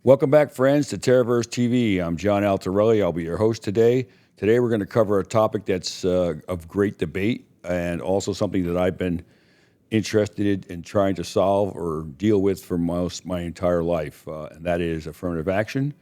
Welcome back, friends, to Terraverse TV. I'm John Altarelli. I'll be your host today. Today, we're going to cover a topic that's of great debate and also something that I've been interested in trying to solve or deal with for most my entire life, and that is affirmative action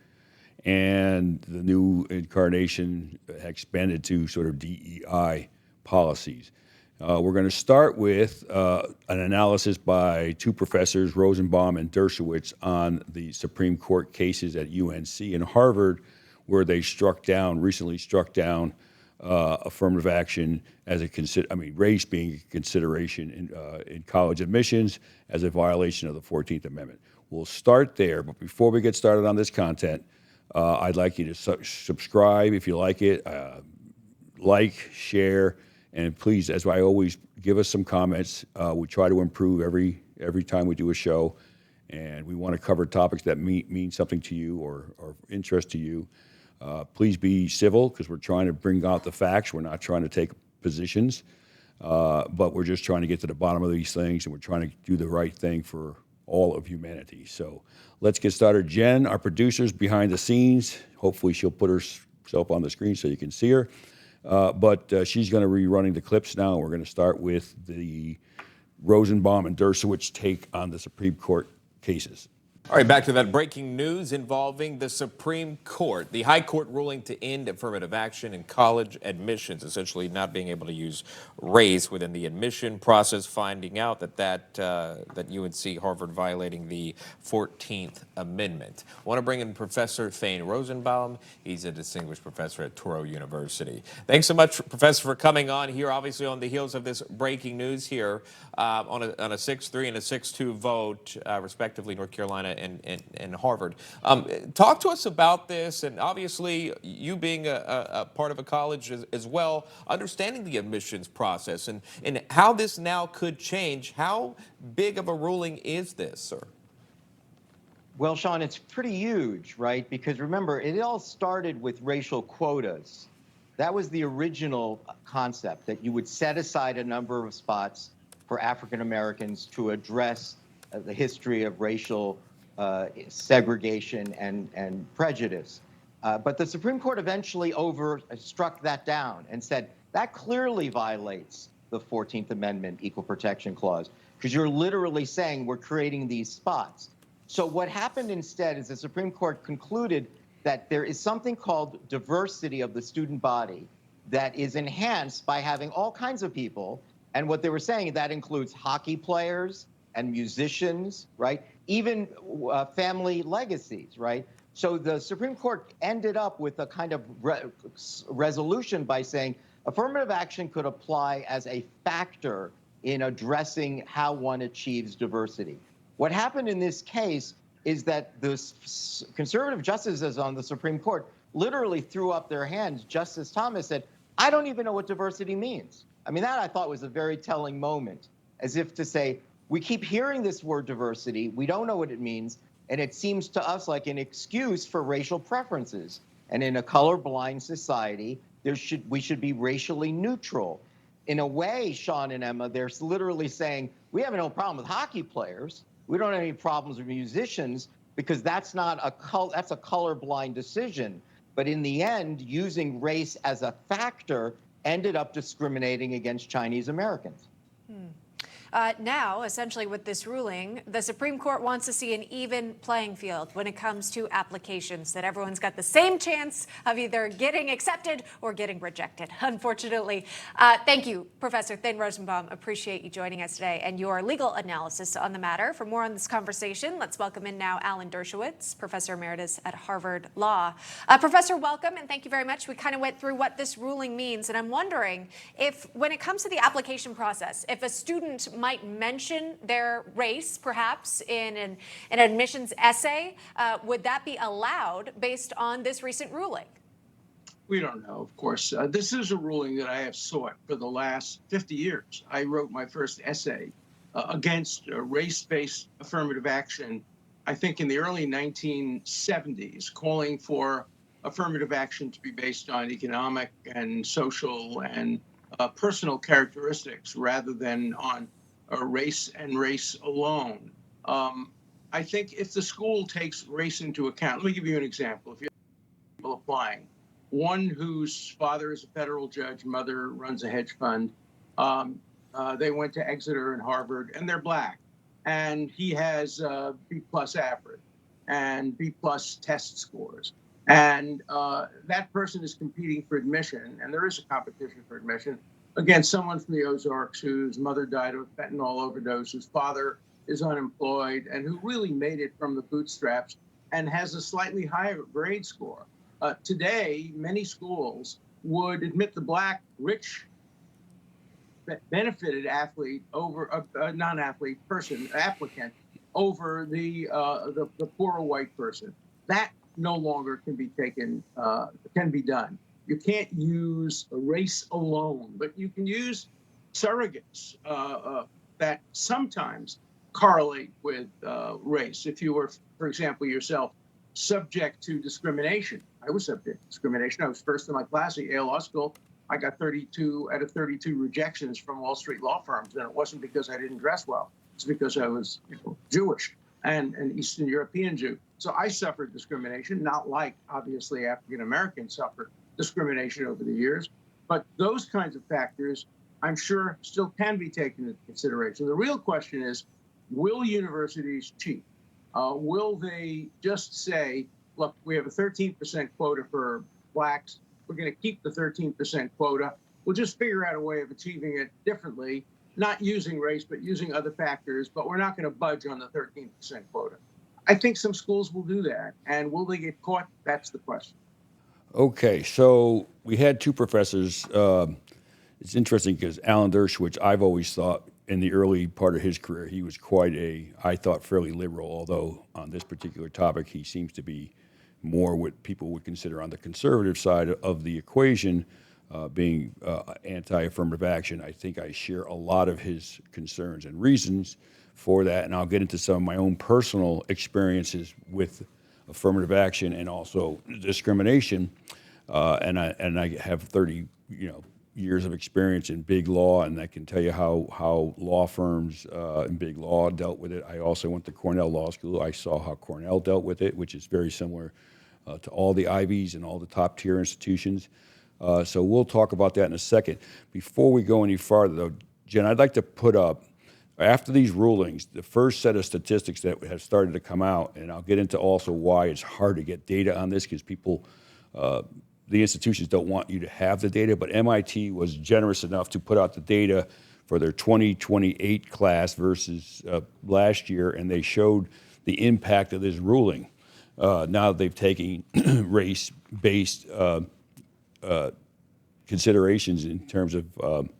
and the new incarnation expanded to sort of DEI policies. We're going to start with an analysis by two professors, Rosenbaum and Dershowitz, on the Supreme Court cases at UNC and Harvard, where they recently struck down affirmative action as race being a consideration in college admissions as a violation of the 14th Amendment. We'll start there, but before we get started on this content, I'd like you to subscribe if you like it, like, share, and please, as I always, give us some comments. We try to improve every time we do a show, and we want to cover topics that mean something to you or interest to you. Please be civil because we're trying to bring out the facts. We're not trying to take positions, but we're just trying to get to the bottom of these things, and we're trying to do the right thing for all of humanity. So let's get started. Jen, our producer's behind the scenes. Hopefully she'll put herself on the screen so you can see her. But she's going to be running the clips now. We're going to start with the Rosenbaum and Dershowitz take on the Supreme Court cases. All right, back to that breaking news involving the Supreme Court. The High Court ruling to end affirmative action in college admissions, essentially not being able to use race within the admission process, finding out that UNC Harvard violating the 14th Amendment. I want to bring in Professor Thane Rosenbaum. He's a distinguished professor at Touro University. Thanks so much, Professor, for coming on here, obviously on the heels of this breaking news here on a 6-3 and a 6-2 vote, respectively, North Carolina and Harvard. Talk to us about this, and obviously you being a part of a college as well, understanding the admissions process and how this now could change. How big of a ruling is this, sir? Well, Sean, it's pretty huge, right? Because remember, it all started with racial quotas. That was the original concept, that you would set aside a number of spots for African Americans to address the history of racial segregation and prejudice. But the Supreme Court eventually struck that down and said that clearly violates the 14th Amendment Equal Protection Clause, because you're literally saying we're creating these spots. So what happened instead is the Supreme Court concluded that there is something called diversity of the student body that is enhanced by having all kinds of people. And what they were saying, that includes hockey players and musicians, right? Even family legacies, right? So the Supreme Court ended up with a kind of resolution by saying affirmative action could apply as a factor in addressing how one achieves diversity. What happened in this case is that the conservative justices on the Supreme Court literally threw up their hands. Justice Thomas said, I don't even know what diversity means. I mean, that I thought was a very telling moment, as if to say, we keep hearing this word diversity, we don't know what it means, and it seems to us like an excuse for racial preferences. And in a colorblind society, we should be racially neutral. In a way, Sean and Emma, they're literally saying, we have no problem with hockey players, we don't have any problems with musicians, because that's not that's a colorblind decision. But in the end, using race as a factor ended up discriminating against Chinese Americans. Now, essentially with this ruling, the Supreme Court wants to see an even playing field when it comes to applications, that everyone's got the same chance of either getting accepted or getting rejected, unfortunately. Thank you, Professor Thane Rosenbaum. Appreciate you joining us today and your legal analysis on the matter. For more on this conversation, let's welcome in now Alan Dershowitz, Professor Emeritus at Harvard Law. Professor, welcome, and thank you very much. We kind of went through what this ruling means, and I'm wondering if, when it comes to the application process, if a student might mention their race, perhaps, in an admissions essay, would that be allowed based on this recent ruling? We don't know, of course. This is a ruling that I have sought for the last 50 years. I wrote my first essay against race-based affirmative action, I think in the early 1970s, calling for affirmative action to be based on economic and social and personal characteristics rather than on race and race alone. I think if the school takes race into account, let me give you an example. If you have people applying, one whose father is a federal judge, mother runs a hedge fund, they went to Exeter and Harvard, and they're Black, and he has B plus average and B plus test scores. And that person is competing for admission, and there is a competition for admission, against someone from the Ozarks whose mother died of a fentanyl overdose, whose father is unemployed, and who really made it from the bootstraps and has a slightly higher grade score. Today, many schools would admit the Black, rich, benefited athlete over a non-athlete person, applicant, over the poorer white person. That no longer can be taken, can be done. You can't use race alone, but you can use surrogates that sometimes correlate with race. If you were, for example, yourself, subject to discrimination. I was subject to discrimination. I was first in my class at Yale Law School. I got 32 out of 32 rejections from Wall Street law firms, and it wasn't because I didn't dress well. It's because I was Jewish and an Eastern European Jew. So I suffered discrimination, not like, obviously, African Americans suffered discrimination over the years. But those kinds of factors, I'm sure, still can be taken into consideration. The real question is, will universities cheat? Will they just say, look, we have a 13% quota for Blacks. We're going to keep the 13% quota. We'll just figure out a way of achieving it differently, not using race, but using other factors, but we're not going to budge on the 13% quota. I think some schools will do that. And will they get caught? That's the question. Okay, so we had two professors. It's interesting because Alan Dershowitz, I've always thought in the early part of his career, he was quite I thought, fairly liberal, although on this particular topic, he seems to be more what people would consider on the conservative side of the equation, being anti-affirmative action. I think I share a lot of his concerns and reasons for that, and I'll get into some of my own personal experiences with affirmative action and also discrimination. And I have 30 years of experience in big law, and I can tell you how law firms in big law dealt with it. I also went to Cornell Law School. I saw how Cornell dealt with it, which is very similar to all the Ivies and all the top tier institutions. So we'll talk about that in a second. Before we go any farther, though, Jen, I'd like to put up, after these rulings, the first set of statistics that have started to come out, and I'll get into also why it's hard to get data on this because people, the institutions don't want you to have the data, but MIT was generous enough to put out the data for their 2028 class versus last year, and they showed the impact of this ruling. Now they've taken race-based considerations in terms of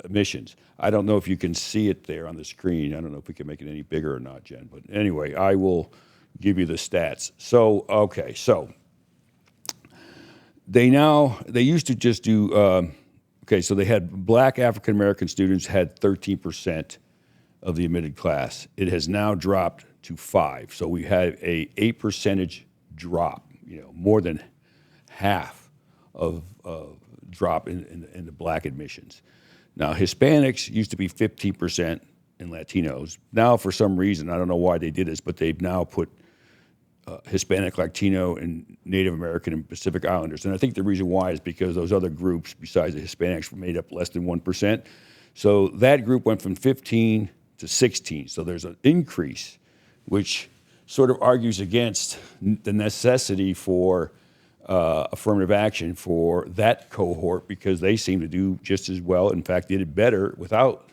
admissions. I don't know if you can see it there on the screen. I don't know if we can make it any bigger or not, Jen. But anyway, I will give you the stats. So, okay, so they used to just do, so they had Black African-American students had 13% of the admitted class. It has now dropped to 5%. So we had a 8% drop, more than half of drop in the Black admissions. Now, Hispanics used to be 15% and Latinos. Now, for some reason, I don't know why they did this, but they've now put Hispanic, Latino, and Native American and Pacific Islanders. And I think the reason why is because those other groups, besides the Hispanics, were made up less than 1%. So that group went from 15 to 16. So there's an increase, which sort of argues against the necessity for affirmative action for that cohort because they seem to do just as well. In fact, they did better without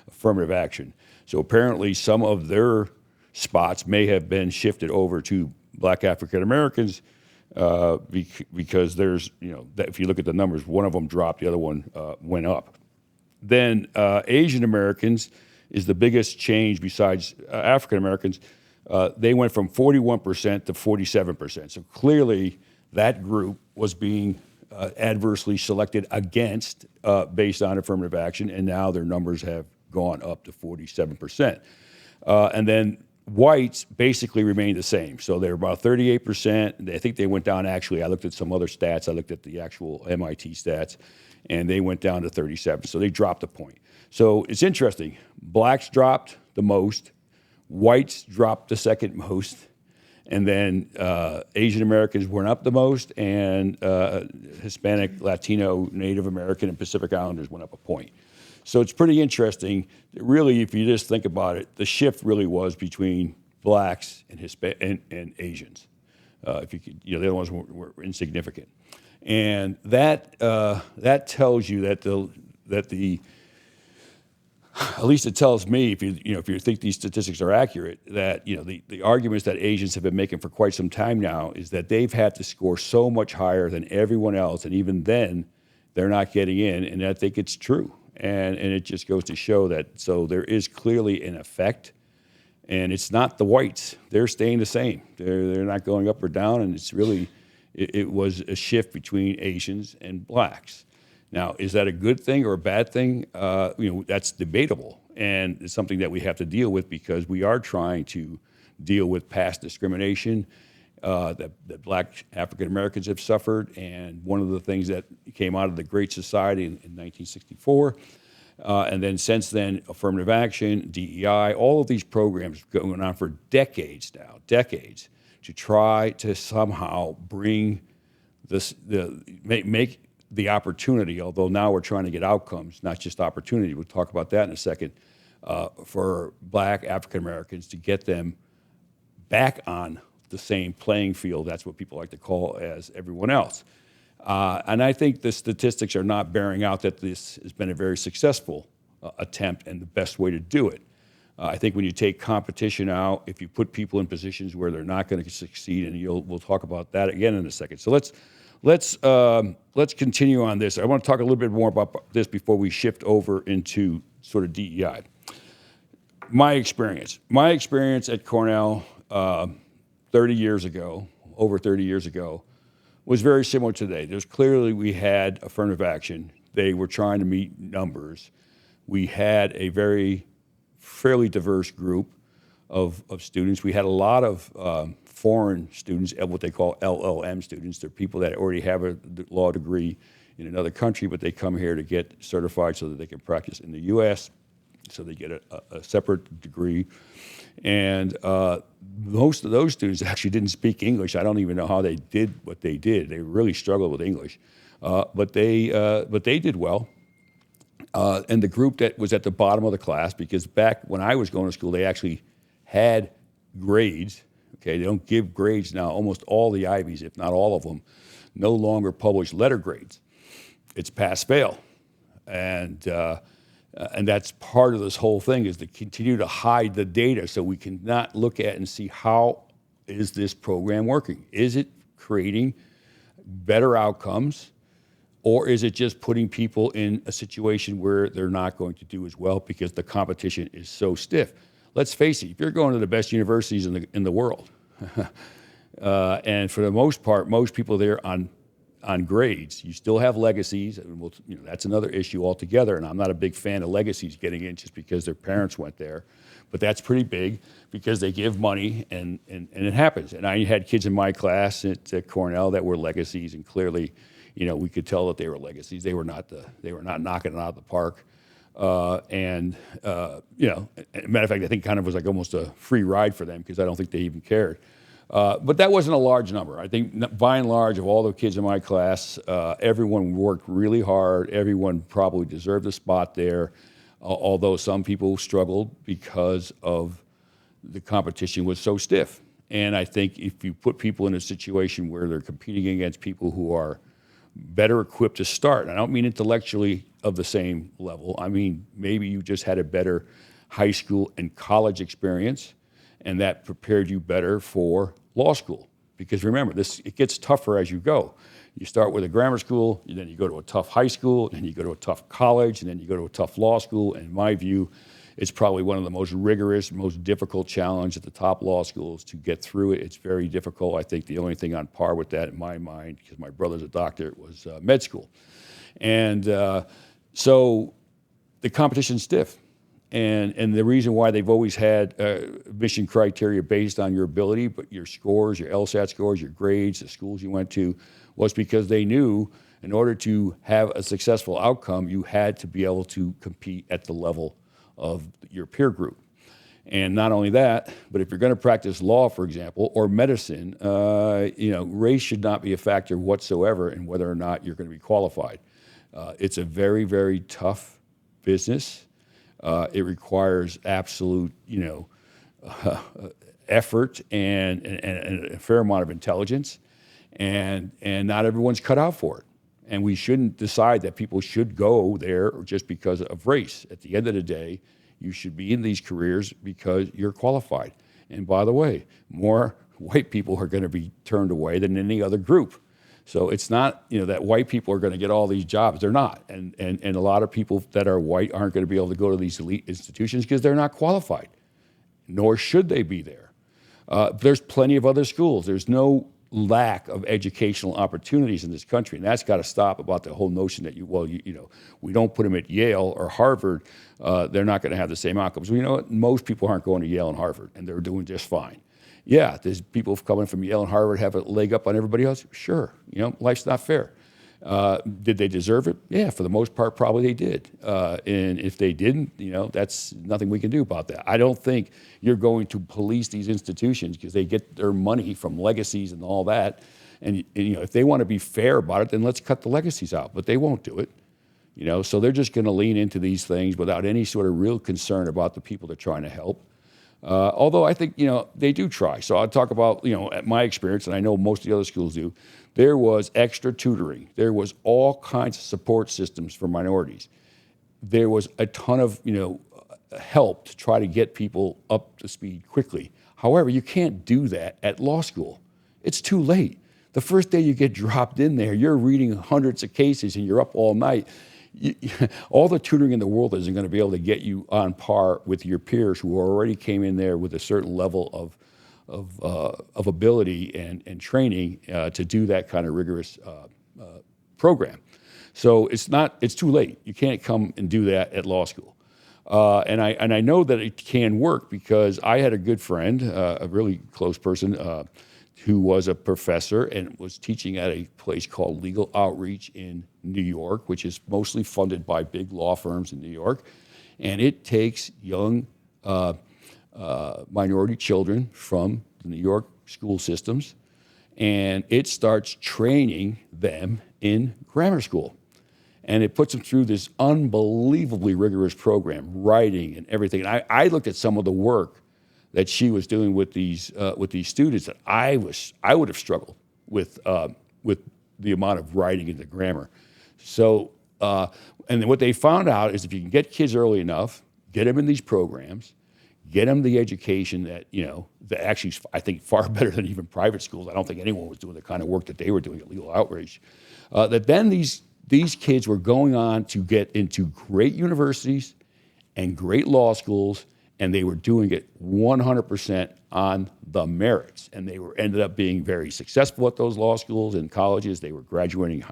affirmative action. So apparently some of their spots may have been shifted over to Black African Americans because there's, if you look at the numbers, one of them dropped, the other one went up. Then Asian Americans is the biggest change besides African Americans. They went from 41% to 47%. So clearly that group was being adversely selected against based on affirmative action, and now their numbers have gone up to 47%. And then whites basically remained the same. So they're about 38%. I think they went down, actually, I looked at some other stats. I looked at the actual MIT stats, and they went down to 37. So they dropped a point. So it's interesting. Blacks dropped the most. whites dropped the second most, and then Asian Americans went up the most, and Hispanic, Latino, Native American, and Pacific Islanders went up a point. So it's pretty interesting. Really, if you just think about it, the shift really was between blacks and and Asians. If you could, the other ones were insignificant, and that tells you that the at least it tells me, if you think these statistics are accurate, that the arguments that Asians have been making for quite some time now is that they've had to score so much higher than everyone else, and even then, they're not getting in, and I think it's true, and it just goes to show that there is clearly an effect, and it's not the whites; they're staying the same. They're not going up or down, and it's really it was a shift between Asians and blacks. Now, is that a good thing or a bad thing? That's debatable, and it's something that we have to deal with because we are trying to deal with past discrimination that black African Americans have suffered. And one of the things that came out of the Great Society in 1964, and then since then, affirmative action, DEI, all of these programs going on for decades now, to try to somehow bring make the opportunity, although now we're trying to get outcomes, not just opportunity. We'll talk about that in a second, for black African Americans to get them back on the same playing field. That's what people like to call as everyone else. And I think the statistics are not bearing out that this has been a very successful attempt and the best way to do it. I think when you take competition out, if you put people in positions where they're not going to succeed, and we'll talk about that again in a second. So let's continue on this. I want to talk a little bit more about this before we shift over into sort of DEI. My experience at Cornell 30 years ago, over 30 years ago, was very similar to today. We had affirmative action. They were trying to meet numbers. We had a fairly diverse group of students. We had a lot of foreign students, what they call LLM students. They're people that already have a law degree in another country, but they come here to get certified so that they can practice in the U.S., so they get a separate degree. And most of those students actually didn't speak English. I don't even know how they did what they did. They really struggled with English, but they did well. And the group that was at the bottom of the class, because back when I was going to school, they actually had grades. Okay, they don't give grades now. Almost all the Ivies, if not all of them, no longer publish letter grades. It's pass-fail, and that's part of this whole thing, is to continue to hide the data so we cannot look at and see how is this program working. Is it creating better outcomes, or is it just putting people in a situation where they're not going to do as well because the competition is so stiff? Let's face it, if you're going to the best universities in the world, and for the most part, most people there on grades, you still have legacies, and that's another issue altogether. And I'm not a big fan of legacies getting in just because their parents went there, but that's pretty big because they give money, and it happens. And I had kids in my class at Cornell that were legacies, and clearly, we could tell that they were legacies. They were not knocking it out of the park. As a matter of fact, I think kind of was like almost a free ride for them because I don't think they even cared. But that wasn't a large number. I think by and large, of all the kids in my class, everyone worked really hard. Everyone probably deserved a spot there, although some people struggled because of the competition was so stiff. And I think if you put people in a situation where they're competing against people who are better equipped to start, and I don't mean intellectually of the same level. I mean, maybe you just had a better high school and college experience, and that prepared you better for law school. Because remember, it gets tougher as you go. You start with a grammar school, and then you go to a tough high school, and then you go to a tough college, and then you go to a tough law school. And in my view, it's probably one of the most rigorous, most difficult challenge at the top law schools to get through it. It's very difficult. I think the only thing on par with that in my mind, because my brother's a doctor, was med school. And so the competition's stiff. And the reason why they've always had admission criteria based on your ability, but your scores, your LSAT scores, your grades, the schools you went to, was because they knew in order to have a successful outcome, you had to be able to compete at the level of your peer group. And not only that, but if you're going to practice law, for example, or medicine, race should not be a factor whatsoever in whether or not you're going to be qualified. It's a very, very tough business. It requires absolute, effort and a fair amount of intelligence, and not everyone's cut out for it. And we shouldn't decide that people should go there just because of race. At the end of the day, you should be in these careers because you're qualified. And by the way, more white people are going to be turned away than any other group. So it's not, that white people are going to get all these jobs. They're not. And a lot of people that are white aren't going to be able to go to these elite institutions because they're not qualified, nor should they be there. There's plenty of other schools. There's no lack of educational opportunities in this country, and that's got to stop. About the whole notion that we don't put them at Yale or Harvard, they're not going to have the same outcomes. Well, you know what? Most people aren't going to Yale and Harvard, and they're doing just fine. Yeah, there's people coming from Yale and Harvard have a leg up on everybody else. Sure, life's not fair. Did they deserve it? Yeah, for the most part, probably they did. And if they didn't, that's nothing we can do about that. I don't think you're going to police these institutions because they get their money from legacies and all that. And if they want to be fair about it, then let's cut the legacies out. But they won't do it. So they're just going to lean into these things without any sort of real concern about the people they're trying to help. Although I think, they do try. So I'll talk about, my experience, and I know most of the other schools do. There was extra tutoring. There was all kinds of support systems for minorities. There was a ton of, help to try to get people up to speed quickly. However, you can't do that at law school. It's too late. The first day you get dropped in there, you're reading hundreds of cases and you're up all night. All the tutoring in the world isn't going to be able to get you on par with your peers who already came in there with a certain level of ability and training to do that kind of rigorous program. So it's too late. You can't come and do that at law school. And I know that it can work because I had a good friend, a really close person, who was a professor and was teaching at a place called Legal Outreach in New York, which is mostly funded by big law firms in New York. And it takes young minority children from the New York school systems, and it starts training them in grammar school. And it puts them through this unbelievably rigorous program, writing and everything. And I looked at some of the work that she was doing with these students that I would have struggled with the amount of writing and the grammar. So, and then what they found out is if you can get kids early enough, get them in these programs, get them the education that, that actually, I think, far better than even private schools. I don't think anyone was doing the kind of work that they were doing at Legal Outreach. That then these kids were going on to get into great universities and great law schools, and they were doing it 100% on the merits. And they ended up being very successful at those law schools and colleges. They were graduating,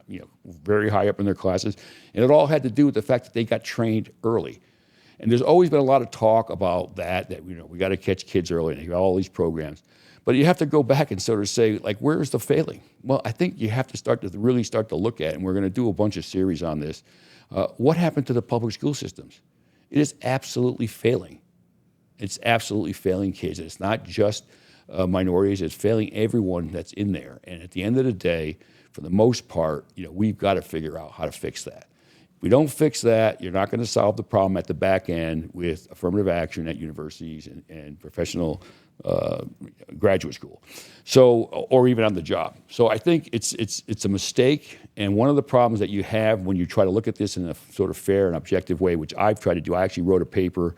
very high up in their classes. And it all had to do with the fact that they got trained early. And there's always been a lot of talk about that we got to catch kids early and you have all these programs. But you have to go back and sort of say, where is the failing? Well, I think you have to really start to look at, and we're going to do a bunch of series on this, what happened to the public school systems? It is absolutely failing. It's absolutely failing kids. It's not just minorities. It's failing everyone that's in there. And at the end of the day, for the most part, we've got to figure out how to fix that. If we don't fix that, you're not going to solve the problem at the back end with affirmative action at universities and professional graduate school, or even on the job. So I think it's a mistake. And one of the problems that you have when you try to look at this in a sort of fair and objective way, which I've tried to do, I actually wrote a paper.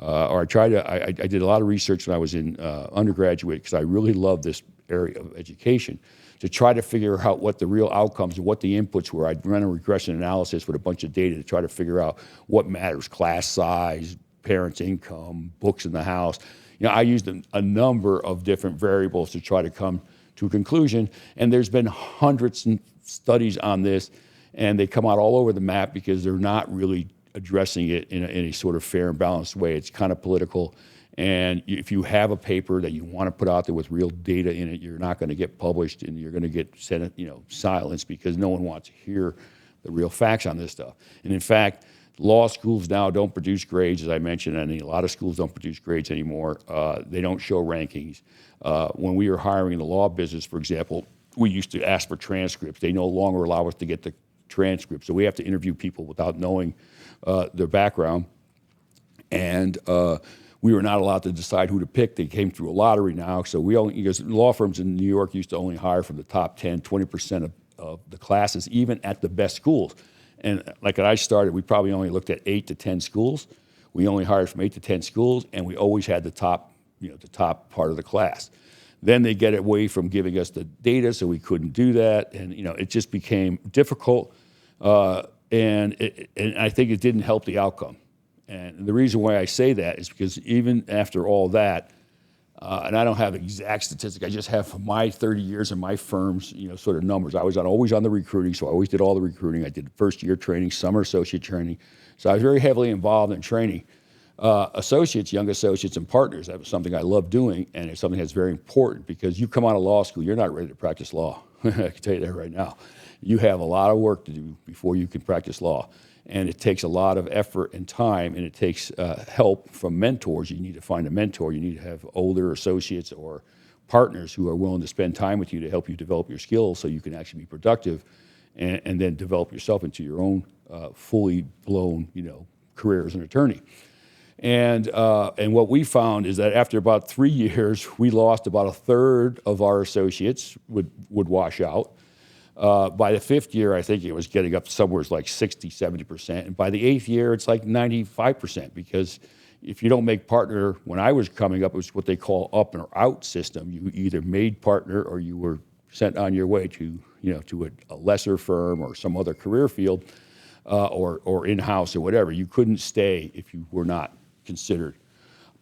I did a lot of research when I was in undergraduate because I really love this area of education to try to figure out what the real outcomes and what the inputs were. I'd run a regression analysis with a bunch of data to try to figure out what matters: class size, parents' income, books in the house. I used a number of different variables to try to come to a conclusion, and there's been hundreds of studies on this, and they come out all over the map because they're not really addressing it in a sort of fair and balanced way. It's kind of political, and if you have a paper that you want to put out there with real data in it, you're not going to get published, and you're going to get silenced because no one wants to hear the real facts on this stuff. And in fact, Law schools now don't produce grades, as I mentioned, and a lot of schools don't produce grades anymore. They don't show rankings. When we were hiring in the law business, for example, we used to ask for transcripts. They no longer allow us to get the transcripts, so we have to interview people without knowing their background. And we were not allowed to decide who to pick. They came through a lottery now, so we only, because law firms in New York used to only hire from the top 10, 20% of the classes, even at the best schools. And like when I started, we probably only looked at 8 to 10 schools. We only hired from 8 to 10 schools, and we always had the top, the top part of the class. Then they get away from giving us the data, so we couldn't do that, and it just became difficult. And I think it didn't help the outcome. And the reason why I say that is because even after all that, and I don't have exact statistics, I just have from my 30 years in my firm's, sort of numbers. I was always on the recruiting, so I always did all the recruiting. I did first year training, summer associate training. So I was very heavily involved in training associates, young associates, and partners. That was something I love doing, and it's something that's very important because you come out of law school, you're not ready to practice law. I can tell you that right now. You have a lot of work to do before you can practice law. And it takes a lot of effort and time, and it takes help from mentors. You need to find a mentor. You need to have older associates or partners who are willing to spend time with you to help you develop your skills so you can actually be productive and then develop yourself into your own fully blown, career as an attorney. And what we found is that after about 3 years, we lost about a third of our associates would wash out. By the 5th year, I think it was getting up somewhere like 60, 70%. And by the 8th year, it's like 95%, because if you don't make partner, when I was coming up, it was what they call up or out system. You either made partner or you were sent on your way to, to a lesser firm or some other career field, or in-house or whatever. You couldn't stay if you were not considered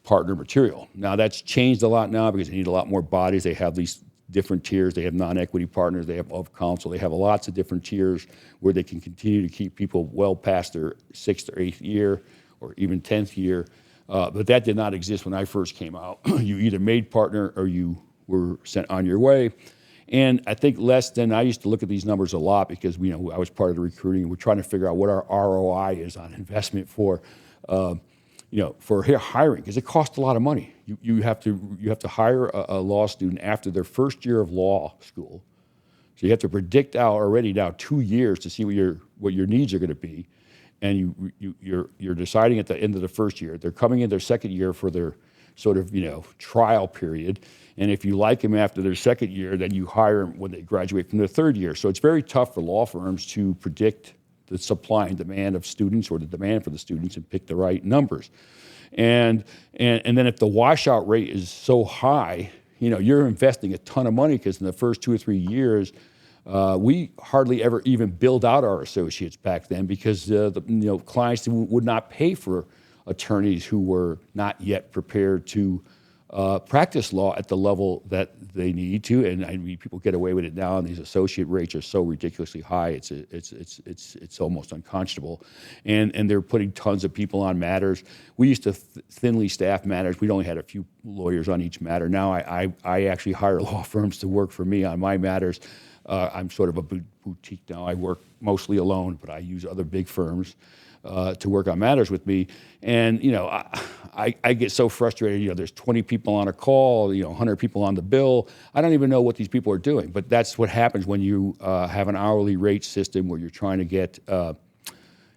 partner material. Now that's changed a lot now because they need a lot more bodies. They have these different tiers. They have non-equity partners. They have of counsel. They have lots of different tiers where they can continue to keep people well past their 6th or 8th year or even 10th year. But that did not exist when I first came out. You either made partner or you were sent on your way. And I think I used to look at these numbers a lot because I was part of the recruiting. We're trying to figure out what our ROI is on investment for hiring, because it costs a lot of money. You have to hire a law student after their first year of law school. So you have to predict out already now 2 years to see what your needs are going to be, and you're deciding at the end of the first year. They're coming in their second year for their sort of trial period, and if you like them after their second year, then you hire them when they graduate from their third year. So it's very tough for law firms to predict the supply and demand of students or the demand for the students and pick the right numbers. And then if the washout rate is so high, you're investing a ton of money, because in the first 2 or 3 years, we hardly ever even billed out our associates back then because clients would not pay for attorneys who were not yet prepared to practice law at the level that they need to. And I mean, people get away with it now, and these associate rates are so ridiculously high. It's almost unconscionable. And they're putting tons of people on matters. We used to thinly staff matters. We'd only had a few lawyers on each matter. Now I actually hire law firms to work for me on my matters. I'm sort of a boutique now. I work mostly alone, but I use other big firms to work on matters with me. And, I get so frustrated. There's 20 people on a call, 100 people on the bill. I don't even know what these people are doing. But that's what happens when you have an hourly rate system where you're trying to get,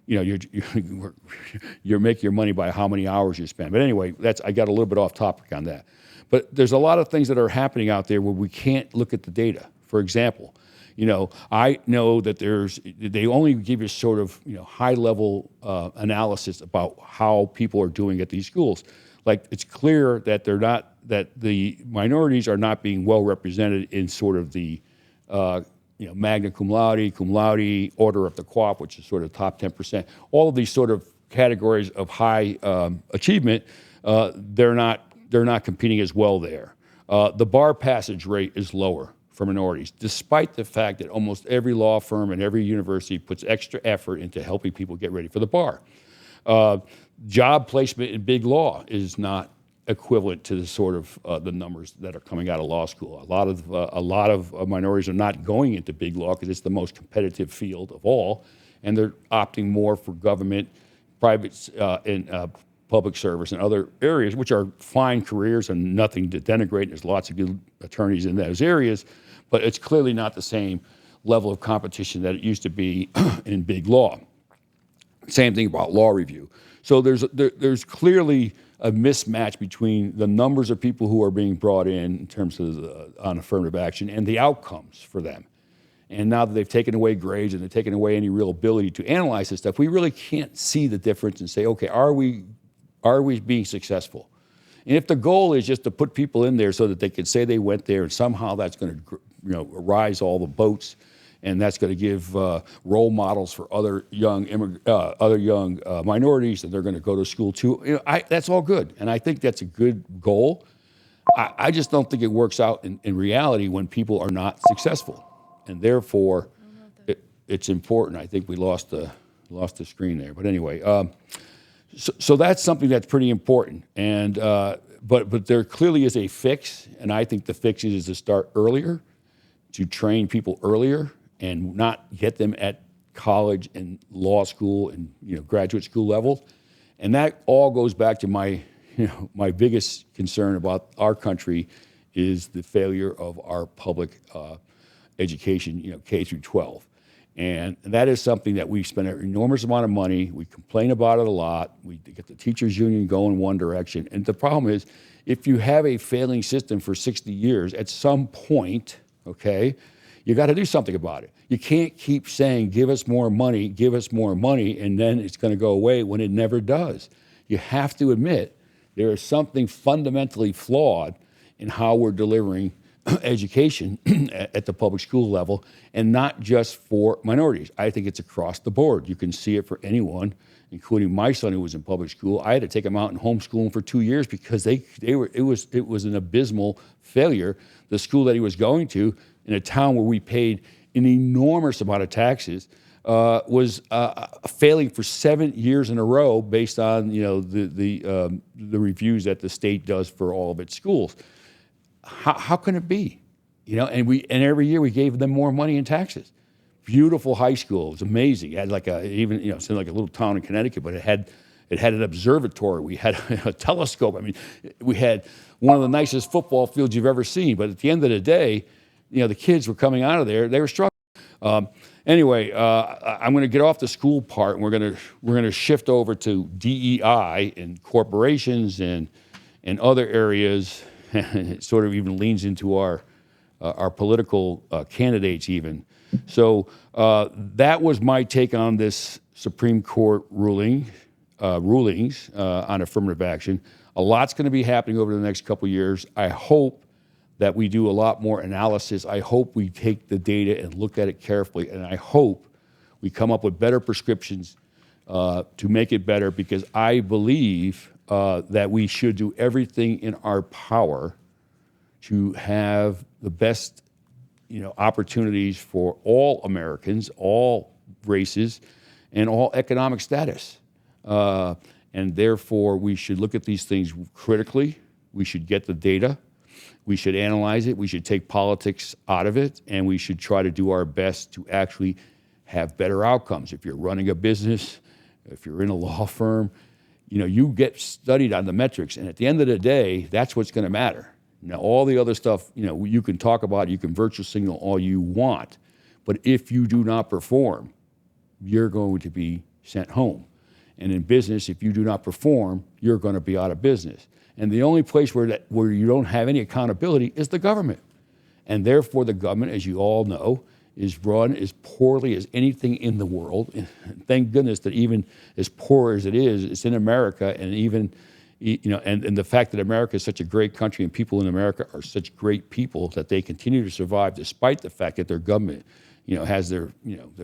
you make your money by how many hours you spend. But anyway, I got a little bit off topic on that. But there's a lot of things that are happening out there where we can't look at the data. For example, I know that they only give you sort of, high-level analysis about how people are doing at these schools. Like, it's clear that that the minorities are not being well represented in sort of the, magna cum laude, order of the coop, which is sort of top 10%. All of these sort of categories of high achievement, they're not competing as well there. The bar passage rate is lower for minorities, despite the fact that almost every law firm and every university puts extra effort into helping people get ready for the bar. Job placement in big law is not equivalent to the sort of the numbers that are coming out of law school. A lot of minorities are not going into big law because it's the most competitive field of all, and they're opting more for government, private and public service and other areas, which are fine careers and nothing to denigrate. There's lots of good attorneys in those areas, but it's clearly not the same level of competition that it used to be in big law. Same thing about law review. So there's clearly a mismatch between the numbers of people who are being brought in terms of on affirmative action and the outcomes for them. And now that they've taken away grades and they've taken away any real ability to analyze this stuff, we really can't see the difference and say, okay, are we being successful? And if the goal is just to put people in there so that they can say they went there and somehow that's going to rise all the boats, and that's going to give role models for other young minorities that they're going to go to school too. That's all good, and I think that's a good goal. I just don't think it works out in reality when people are not successful, and therefore it's important. I think we lost the screen there, but anyway, so that's something that's pretty important. And but there clearly is a fix, and I think the fix is to start earlier, to train people earlier, and not get them at college and law school and graduate school level. And that all goes back to my biggest concern about our country is the failure of our public education, K through 12. And that is something that we spend an enormous amount of money. We complain about it a lot. We get the teachers union going one direction. And the problem is, if you have a failing system for 60 years, at some point, okay, you got to do something about it. You can't keep saying, give us more money, and then it's going to go away when it never does. You have to admit there is something fundamentally flawed in how we're delivering education at the public school level, and not just for minorities. I think it's across the board. You can see it for anyone, including my son who was in public school. I had to take him out and homeschool him for 2 years because it was an abysmal failure. The school that he was going to, in a town where we paid an enormous amount of taxes, was failing for 7 years in a row based on the reviews that the state does for all of its schools. How can it be? And every year we gave them more money in taxes. Beautiful high school. It was amazing. It had like it seemed like a little town in Connecticut, but it had an observatory. We had a telescope. I mean, we had one of the nicest football fields you've ever seen. But at the end of the day, the kids were coming out of there. They were struggling. Anyway, I'm going to get off the school part, and we're going to shift over to DEI and corporations and other areas. It sort of even leans into our political candidates even. So that was my take on this Supreme Court rulings on affirmative action. A lot's going to be happening over the next couple of years. I hope that we do a lot more analysis. I hope we take the data and look at it carefully, and I hope we come up with better prescriptions to make it better, because I believe that we should do everything in our power to have the best opportunities for all Americans, all races, and all economic status. And therefore, we should look at these things critically. We should get the data. We should analyze it. We should take politics out of it, and we should try to do our best to actually have better outcomes. If you're running a business, if you're in a law firm, you get studied on the metrics, and at the end of the day, that's what's going to matter. Now, all the other stuff, you can talk about, you can virtue signal all you want, but if you do not perform, you're going to be sent home. And in business, if you do not perform, you're going to be out of business. And the only place where you don't have any accountability is the government. And therefore, the government, as you all know, is run as poorly as anything in the world. And thank goodness that even as poor as it is, it's in America. And even, and the fact that America is such a great country and people in America are such great people that they continue to survive despite the fact that their government, has their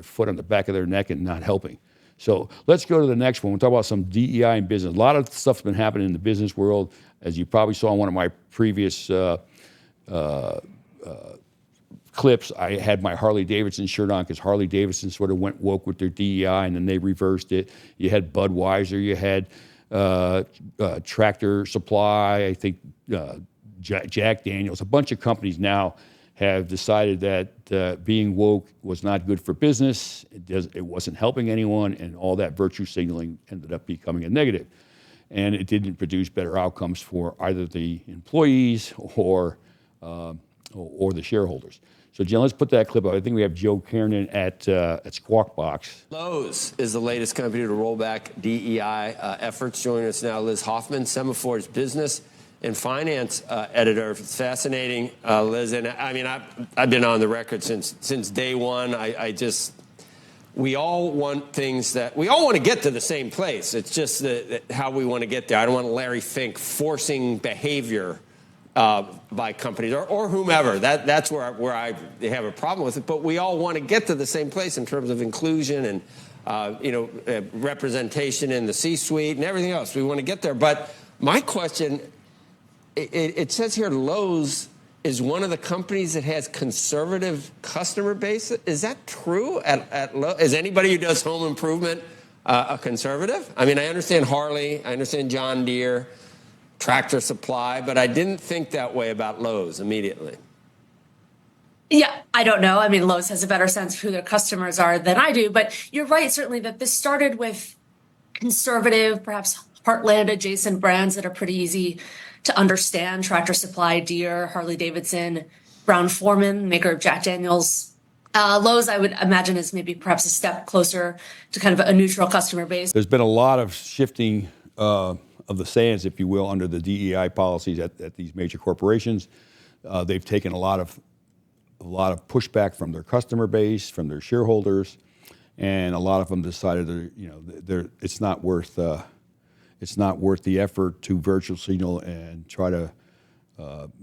foot on the back of their neck and not helping. So let's go to the next one. We'll talk about some DEI in business. A lot of stuff's been happening in the business world. As you probably saw in one of my previous clips, I had my Harley Davidson shirt on because Harley Davidson sort of went woke with their DEI, and then they reversed it. You had Budweiser, you had Tractor Supply, I think Jack Daniels. A bunch of companies now have decided that being woke was not good for business. It wasn't helping anyone, and all that virtue signaling ended up becoming a negative. And it didn't produce better outcomes for either the employees or the shareholders. So, Jen, let's put that clip up. I think we have Joe Kiernan at Squawk Box. Lowe's is the latest company to roll back DEI efforts. Joining us now, Liz Hoffman, Semaphor's business and finance editor. It's fascinating, Liz. And I mean, I've been on the record since day one. We all want to get to the same place. It's just how we want to get there. I don't want Larry Fink forcing behavior by companies or whomever. That's where I have a problem with it. But we all want to get to the same place in terms of inclusion and representation in the C-suite and everything else. We want to get there. But my question, it says here Lowe's is one of the companies that has conservative customer base. Is that true at Lowe's? Is anybody who does home improvement a conservative? I mean, I understand Harley, I understand John Deere, Tractor Supply, but I didn't think that way about Lowe's immediately. Yeah, I don't know. I mean, Lowe's has a better sense of who their customers are than I do, but you're right, certainly, that this started with conservative, perhaps heartland adjacent brands that are pretty easy to understand. Tractor Supply, Deere, Harley Davidson, Brown-Forman, maker of Jack Daniels. Lowe's, I would imagine, is maybe perhaps a step closer to kind of a neutral customer base. There's been a lot of shifting of the sands, if you will, under the DEI policies at these major corporations. They've taken a lot of pushback from their customer base, from their shareholders, and a lot of them decided that it's not worth the effort to virtue signal and try to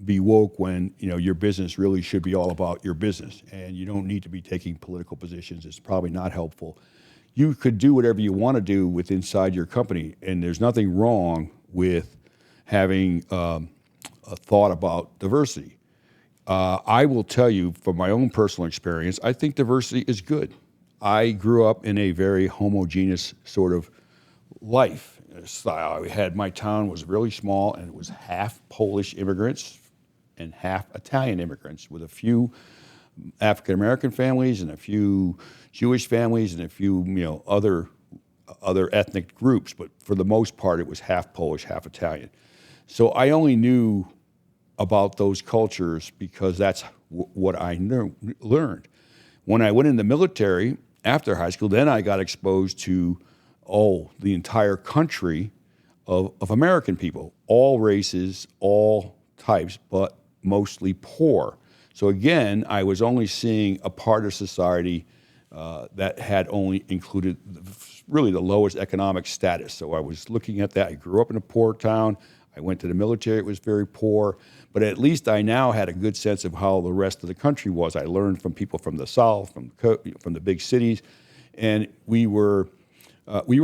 be woke when your business really should be all about your business, and you don't need to be taking political positions. It's probably not helpful. You could do whatever you want to do with inside your company, and there's nothing wrong with having a thought about diversity. I will tell you from my own personal experience, I think diversity is good. I grew up in a very homogeneous sort of life style. My town was really small, and it was half Polish immigrants and half Italian immigrants, with a few African-American families and a few Jewish families and a few other ethnic groups. But for the most part, it was half Polish, half Italian. So I only knew about those cultures because that's what I learned. When I went in the military after high school, then I got exposed to the entire country of American people, all races, all types, but mostly poor. So again, I was only seeing a part of society that had only included really the lowest economic status. So I was looking at that. I grew up in a poor town. I went to the military. It was very poor. But at least I now had a good sense of how the rest of the country was. I learned from people from the South, from the big cities, and we were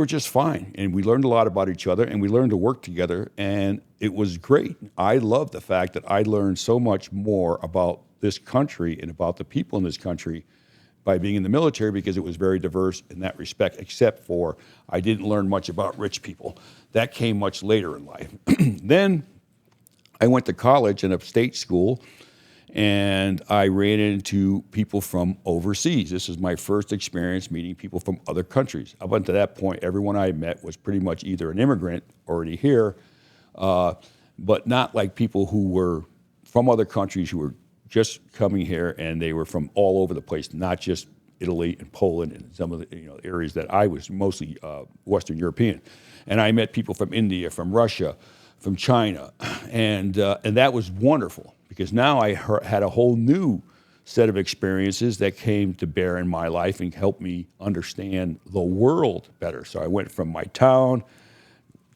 just fine. And we learned a lot about each other, and we learned to work together, and it was great. I love the fact that I learned so much more about this country and about the people in this country by being in the military, because it was very diverse in that respect, except for I didn't learn much about rich people. That came much later in life. Then I went to college, an upstate school, and I ran into people from overseas. This is my first experience meeting people from other countries. Up until that point, everyone I met was pretty much either an immigrant already here, but not like people who were from other countries who were just coming here, and they were from all over the place, not just Italy and Poland and some of the areas that I was mostly Western European. And I met people from India, from Russia, from China, and that was wonderful, because now I had a whole new set of experiences that came to bear in my life and helped me understand the world better. So I went from my town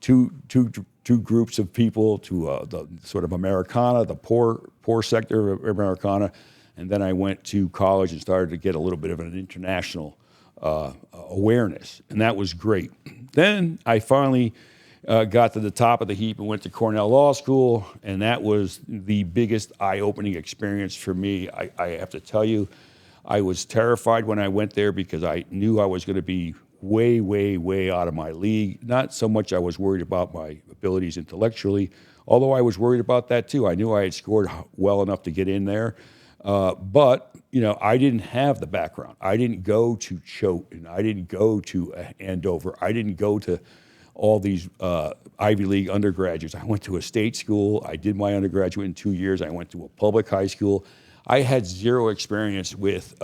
to two groups of people to the sort of Americana, the poor sector of Americana, and then I went to college and started to get a little bit of an international awareness, and that was great. Then I finally got to the top of the heap and went to Cornell Law School, and that was the biggest eye-opening experience for me. I have to tell you, I was terrified when I went there because I knew I was going to be way, way, way out of my league. Not so much I was worried about my abilities intellectually, although I was worried about that too. I knew I had scored well enough to get in there, But I didn't have the background. I didn't go to Choate, and I didn't go to Andover. I didn't go to all these Ivy League undergraduates. I went to a state school. I did my undergraduate in 2 years. I went to a public high school. I had zero experience with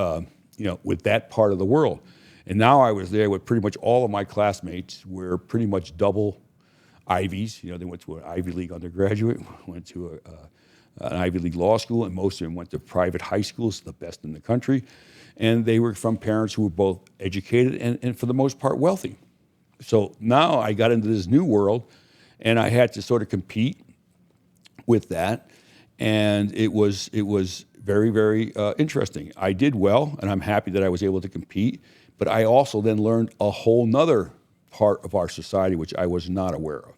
with that part of the world. And now I was there with pretty much all of my classmates were pretty much double Ivies. They went to an Ivy League undergraduate, went to an Ivy League law school, and most of them went to private high schools, the best in the country. And they were from parents who were both educated and for the most part, wealthy. So now I got into this new world, and I had to sort of compete with that. And it was very, very interesting. I did well, and I'm happy that I was able to compete. But I also then learned a whole nother part of our society, which I was not aware of.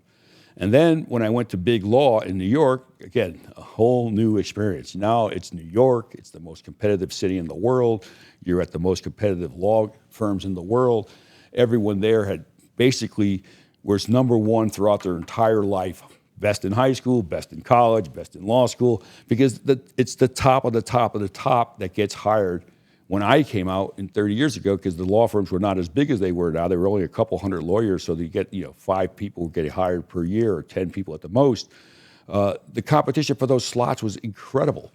And then when I went to big law in New York, again, a whole new experience. Now it's New York. It's the most competitive city in the world. You're at the most competitive law firms in the world. Everyone there had basically was number one throughout their entire life. Best in high school, best in college, best in law school, because it's the top of the top of the top that gets hired. When I came out 30 years ago, because the law firms were not as big as they were now, there were only a couple hundred lawyers, so you get 5 people getting hired per year, or 10 people at the most. The competition for those slots was incredible,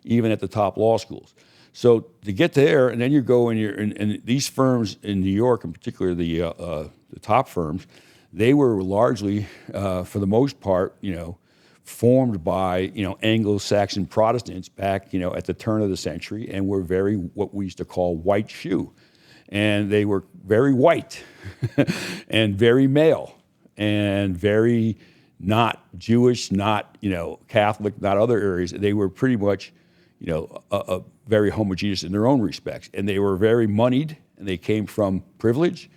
even at the top law schools. So to get there, and then you go and these firms in New York, in particular the top firms, they were largely, for the most part, formed by Anglo-Saxon Protestants back at the turn of the century, and were very what we used to call white shoe, and they were very white and very male and very not Jewish, not Catholic, not other areas. They were pretty much very homogeneous in their own respects, and they were very moneyed, and they came from privilege.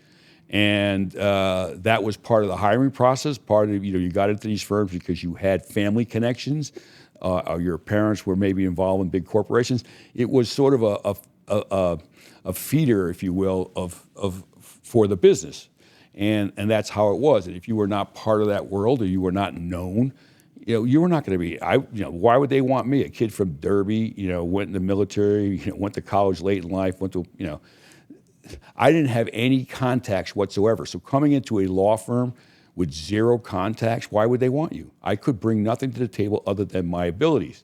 And that was part of the hiring process. Part of, you got into these firms because you had family connections, or your parents were maybe involved in big corporations. It was sort of a feeder, if you will, for the business. And that's how it was. And if you were not part of that world, or you were not known, you were not going to be. Why would they want me? A kid from Derby, went in the military, went to college late in life, I didn't have any contacts whatsoever. So coming into a law firm with zero contacts, why would they want you? I could bring nothing to the table other than my abilities.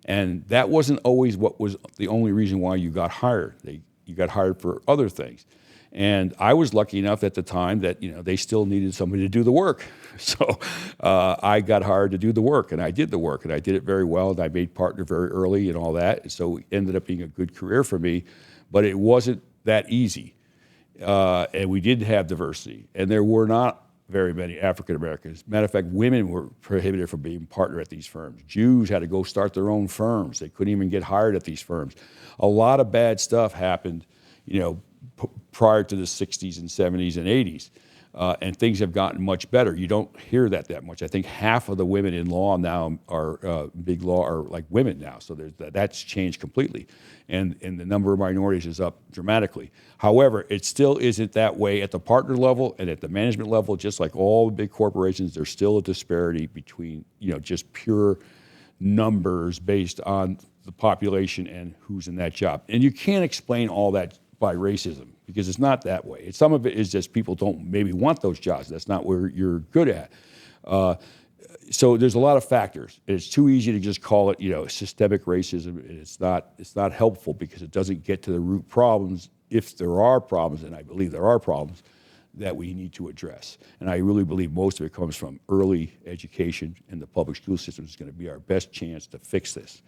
And that wasn't always what was the only reason why you got hired. You got hired for other things. And I was lucky enough at the time that they still needed somebody to do the work. So I got hired to do the work, and I did the work, and I did it very well, and I made partner very early and all that. So it ended up being a good career for me, but it wasn't that easy. And we did have diversity, and there were not very many African Americans. Matter of fact, women were prohibited from being partner at these firms. Jews had to go start their own firms. They couldn't even get hired at these firms. A lot of bad stuff happened, prior to the 60s and 70s and 80s. And things have gotten much better. You don't hear that much. I think half of the women in law now are big law are like women now. So that's changed completely, and the number of minorities is up dramatically. However, it still isn't that way at the partner level and at the management level. Just like all the big corporations, there's still a disparity between just pure numbers based on the population and who's in that job. And you can't explain all that by racism, because it's not that way. Some of it is just people don't maybe want those jobs. That's not where you're good at. So there's a lot of factors. It's too easy to just call it, systemic racism. It's not helpful, because it doesn't get to the root problems, if there are problems, and I believe there are problems, that we need to address. And I really believe most of it comes from early education, and the public school system is going to be our best chance to fix this.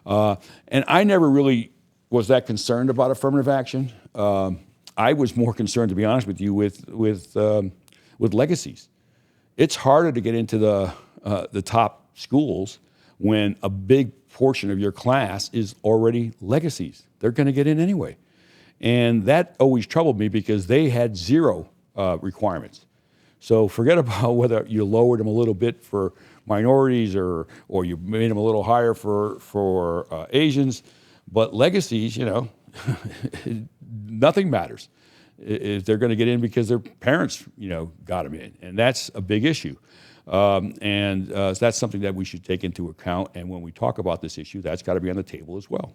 And I never really was that concerned about affirmative action. I was more concerned, to be honest with you, with legacies. It's harder to get into the top schools when a big portion of your class is already legacies. They're going to get in anyway, and that always troubled me, because they had zero requirements. So forget about whether you lowered them a little bit for minorities or you made them a little higher for Asians. But legacies, nothing matters if they're going to get in because their parents, got them in, and that's a big issue. So that's something that we should take into account. And when we talk about this issue, that's got to be on the table as well.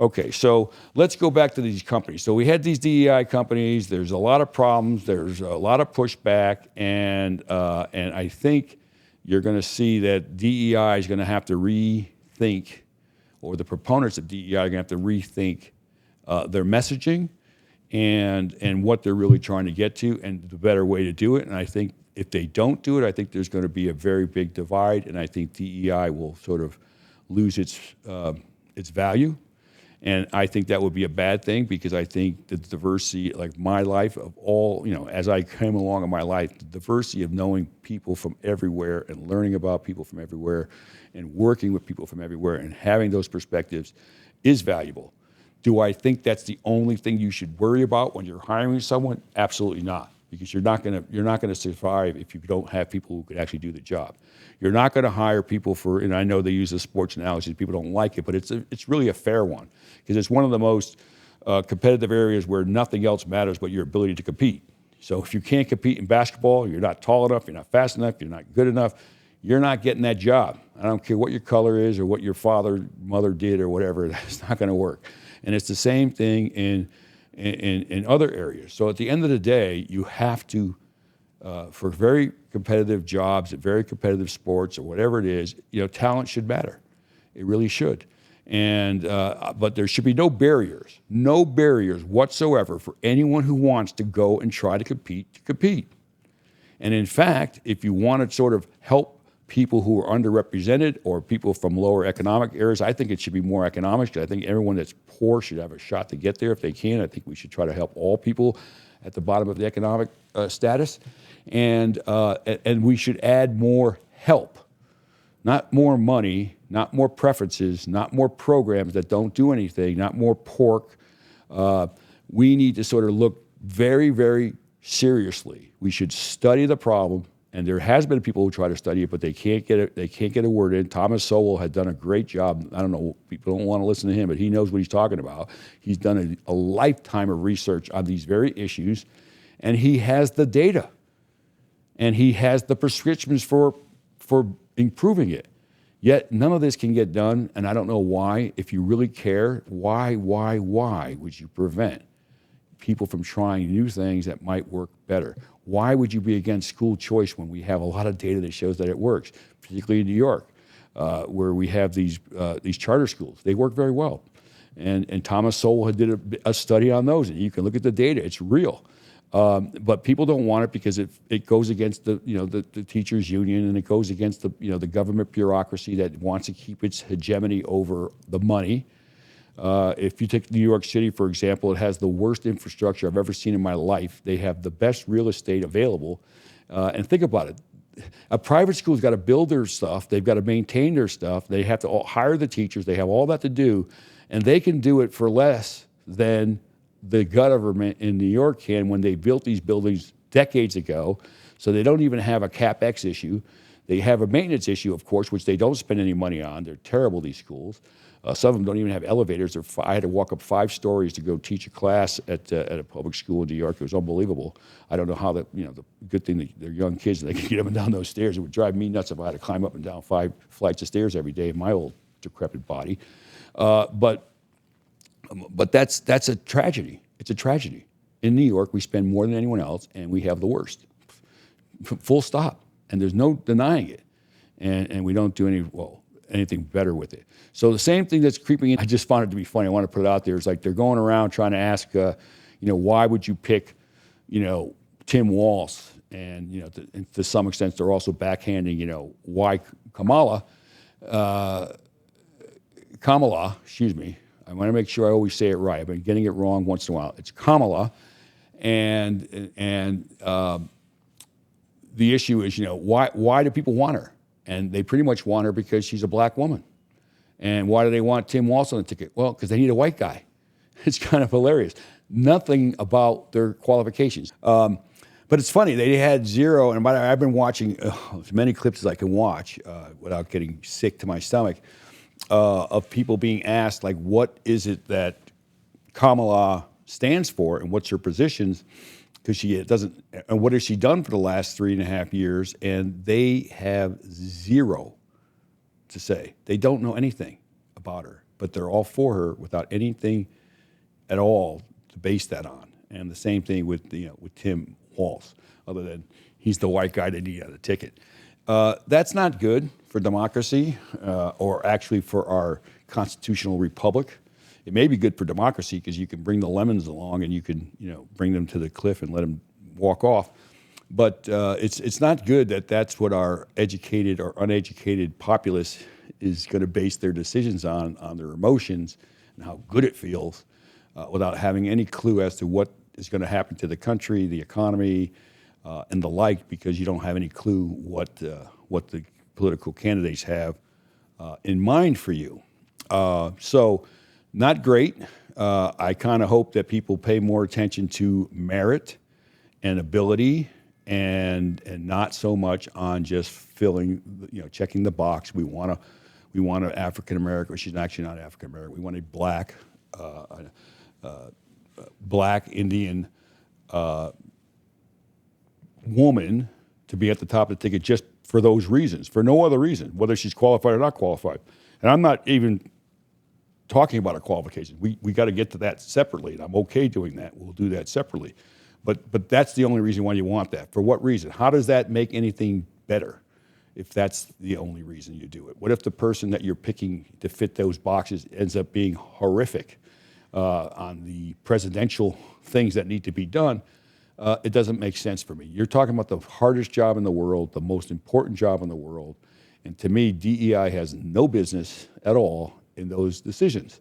Okay, so let's go back to these companies. So we had these DEI companies. There's a lot of problems. There's a lot of pushback, and I think you're going to see that DEI is going to have to rethink, or the proponents of DEI are going to have to rethink their messaging and what they're really trying to get to, and the better way to do it. And I think if they don't do it, I think there's going to be a very big divide, and I think DEI will sort of lose its value. And I think that would be a bad thing, because I think the diversity, like my life of all, as I came along in my life, the diversity of knowing people from everywhere and learning about people from everywhere and working with people from everywhere and having those perspectives is valuable. Do I think that's the only thing you should worry about when you're hiring someone? Absolutely not, because you're not gonna survive if you don't have people who could actually do the job. You're not going to hire people for, and I know they use the sports analogy, people don't like it, but it's really a fair one, because it's one of the most competitive areas where nothing else matters but your ability to compete. So if you can't compete in basketball, you're not tall enough, you're not fast enough, you're not good enough, you're not getting that job. I don't care what your color is or what your father, mother did or whatever, that's not going to work. And it's the same thing in other areas. So at the end of the day, you have to, for very competitive jobs, at very competitive sports or whatever it is, talent should matter. It really should. And but there should be no barriers whatsoever for anyone who wants to go and try to compete. And in fact, if you want to sort of help people who are underrepresented or people from lower economic areas, I think it should be more economic. I think everyone that's poor should have a shot to get there if they can. I think we should try to help all people at the bottom of the economic status. And we should add more help, not more money, not more preferences, not more programs that don't do anything, not more pork. We need to sort of look very, very seriously. We should study the problem, and there has been people who try to study it, but they can't get it. They can't get a word in. Thomas Sowell had done a great job. I don't know, people don't want to listen to him, but he knows what he's talking about. He's done a lifetime of research on these very issues, and he has the data. And he has the prescriptions for improving it. Yet none of this can get done, and I don't know why. If you really care, why would you prevent people from trying new things that might work better? Why would you be against school choice when we have a lot of data that shows that it works, particularly in New York, where we have these charter schools? They work very well. And Thomas Sowell did a study on those, and you can look at the data. It's real. But people don't want it because it goes against the teachers union, and it goes against the government bureaucracy that wants to keep its hegemony over the money. If you take New York City, for example, it has the worst infrastructure I've ever seen in my life. They have the best real estate available. And think about it. A private school's got to build their stuff. They've got to maintain their stuff. They have to hire the teachers. They have all that to do. And they can do it for less than the government in New York can when they built these buildings decades ago. So they don't even have a CapEx issue. They have a maintenance issue, of course, which they don't spend any money on. They're terrible, these schools. Some of them don't even have elevators. I had to walk up 5 stories to go teach a class at a public school in New York. It was unbelievable. I don't know how the good thing that they're young kids and they can get up and down those stairs. It would drive me nuts if I had to climb up and down 5 flights of stairs every day in my old decrepit body. But that's a tragedy. It's a tragedy. In New York, we spend more than anyone else, and we have the worst. Full stop. And there's no denying it. And we don't do anything better with it. So the same thing that's creeping in, I just found it to be funny. I want to put it out there. It's like they're going around trying to ask, why would you pick, Tim Walz? And, to some extent, they're also backhanding, why Kamala, excuse me. I want to make sure I always say it right. I've been getting it wrong once in a while. It's Kamala, and the issue is, why do people want her? And they pretty much want her because she's a black woman. And why do they want Tim Walz on the ticket? Well, because they need a white guy. It's kind of hilarious. Nothing about their qualifications. But it's funny, they had zero, and I've been watching as many clips as I can watch without getting sick to my stomach, of people being asked, like, what is it that Kamala stands for and what's her positions? because she doesn't. And what has she done for the last 3.5 years? And they have zero to say. They don't know anything about her, but they're all for her without anything at all to base that on. And the same thing with with Tim Walz, other than he's the white guy that needed a ticket. That's not good for democracy, or actually for our constitutional republic. It may be good for democracy because you can bring the lemons along and you can bring them to the cliff and let them walk off. But it's not good that that's what our educated or uneducated populace is going to base their decisions on their emotions and how good it feels, without having any clue as to what is going to happen to the country, the economy, and the like, because you don't have any clue what the political candidates have in mind for you. So not great. I kind of hope that people pay more attention to merit and ability, and not so much on just filling, checking the box. We want an African American. She's actually not African American. We want a black Indian woman to be at the top of the ticket just for those reasons, for no other reason, whether she's qualified or not qualified. And I'm not even talking about her qualifications. We got to get to that separately, and I'm okay doing that. We'll do that separately. But that's the only reason why you want that. For what reason? How does that make anything better if that's the only reason you do it? What if the person that you're picking to fit those boxes ends up being horrific on the presidential things that need to be done? It doesn't make sense for me. You're talking about the hardest job in the world, the most important job in the world. And to me, DEI has no business at all in those decisions.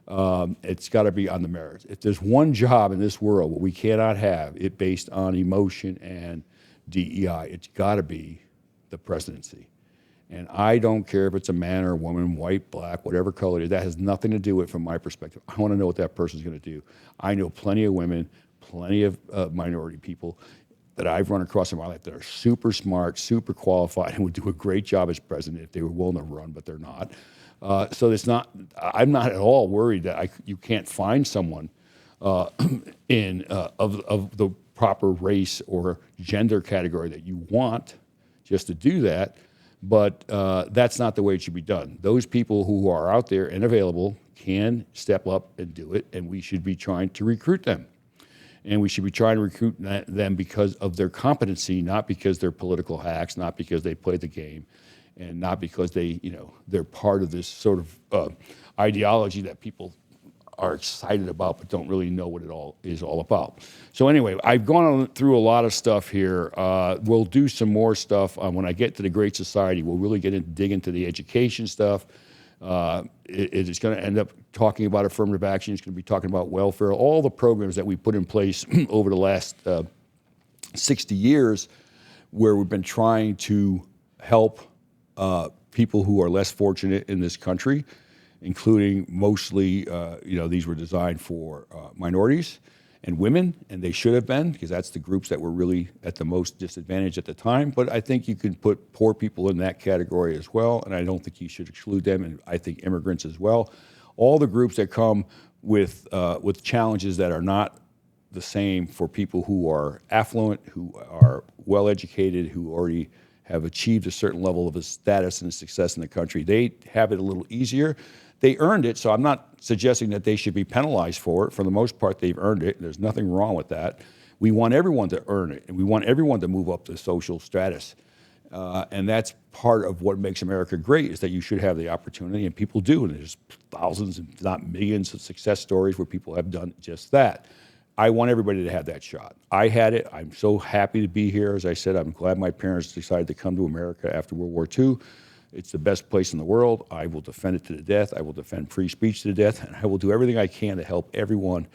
It's got to be on the merits. If there's one job in this world where we cannot have it based on emotion and DEI, it's got to be the presidency. And I don't care if it's a man or a woman, white, black, whatever color it is. That has nothing to do with it from my perspective. I want to know what that person's going to do. I know plenty of women, plenty of minority people that I've run across in my life that are super smart, super qualified, and would do a great job as president if they were willing to run, but they're not. So it's not. I'm not at all worried that you can't find someone of the proper race or gender category that you want just to do that. But that's not the way it should be done. Those people who are out there and available can step up and do it, and we should be trying to recruit them. And we should be trying to recruit them because of their competency, not because they're political hacks, not because they play the game, and not because they're part of this sort of ideology that people are excited about but don't really know what it all is all about. So anyway, I've gone through a lot of stuff here. We'll do some more stuff when I get to the Great Society. We'll really dig into the education stuff. It is going to end up talking about affirmative action. It's going to be talking about welfare, all the programs that we put in place over the last 60 years, where we've been trying to help people who are less fortunate in this country, including mostly, these were designed for minorities and women, and they should have been, because that's the groups that were really at the most disadvantage at the time. But I think you can put poor people in that category as well, and I don't think you should exclude them, and I think immigrants as well. All the groups that come with challenges that are not the same for people who are affluent, who are well-educated, who already have achieved a certain level of a status and success in the country. They have it a little easier. They earned it, so I'm not suggesting that they should be penalized for it. For the most part, they've earned it. There's nothing wrong with that. We want everyone to earn it, and we want everyone to move up the social status. And that's part of what makes America great, is that you should have the opportunity, and people do. And there's thousands, if not millions, of success stories where people have done just that. I want everybody to have that shot. I had it. I'm so happy to be here. As I said, I'm glad my parents decided to come to America after World War II. It's the best place in the world. I will defend it to the death. I will defend free speech to the death. And I will do everything I can to help everyone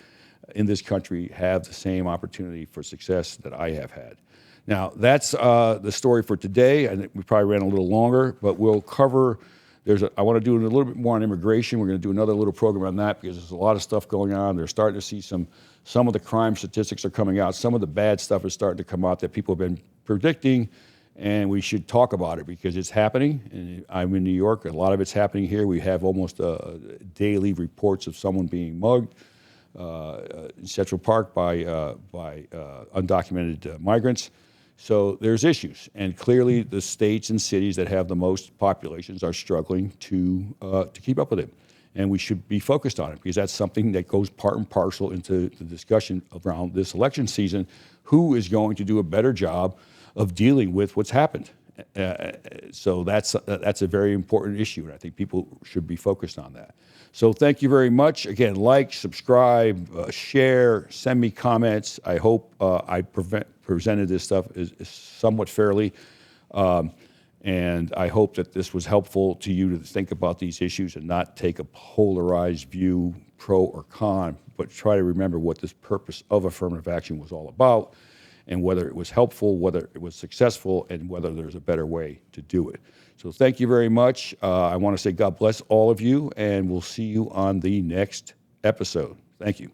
in this country have the same opportunity for success that I have had. Now, that's the story for today. I think we probably ran a little longer, but we'll cover. I want to do a little bit more on immigration. We're going to do another little program on that because there's a lot of stuff going on. They're starting to see some of the crime statistics are coming out. Some of the bad stuff is starting to come out that people have been predicting, and we should talk about it because it's happening. And I'm in New York. A lot of it's happening here. We have almost daily reports of someone being mugged. in Central Park by undocumented migrants. So there's issues, and clearly the states and cities that have the most populations are struggling to keep up with it. And we should be focused on it because that's something that goes part and parcel into the discussion around this election season. Who is going to do a better job of dealing with what's happened? So that's a very important issue, and I think people should be focused on that. So thank you very much. Again, like, subscribe, share, send me comments. I hope I presented this stuff is somewhat fairly. And I hope that this was helpful to you to think about these issues and not take a polarized view, pro or con, but try to remember what this purpose of affirmative action was all about and whether it was helpful, whether it was successful, and whether there's a better way to do it. So thank you very much. I want to say God bless all of you, and we'll see you on the next episode. Thank you.